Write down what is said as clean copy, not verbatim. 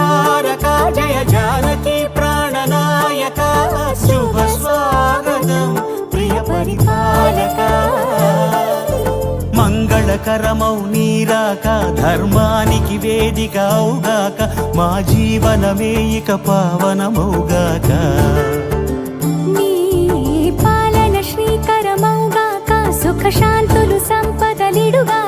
తారక జయ జానకి ప్రాణనాయక శుభ స్వాగతం ప్రియ పరిపాలక మంగళకరమౌ నీరాక ధర్మానికి వేదిక అవుగాక మా జీవనమే ఇక పావనమౌగాక నీ పాలన శ్రీకరమౌగాక సుఖ శాంతులు సంపదలిడుగా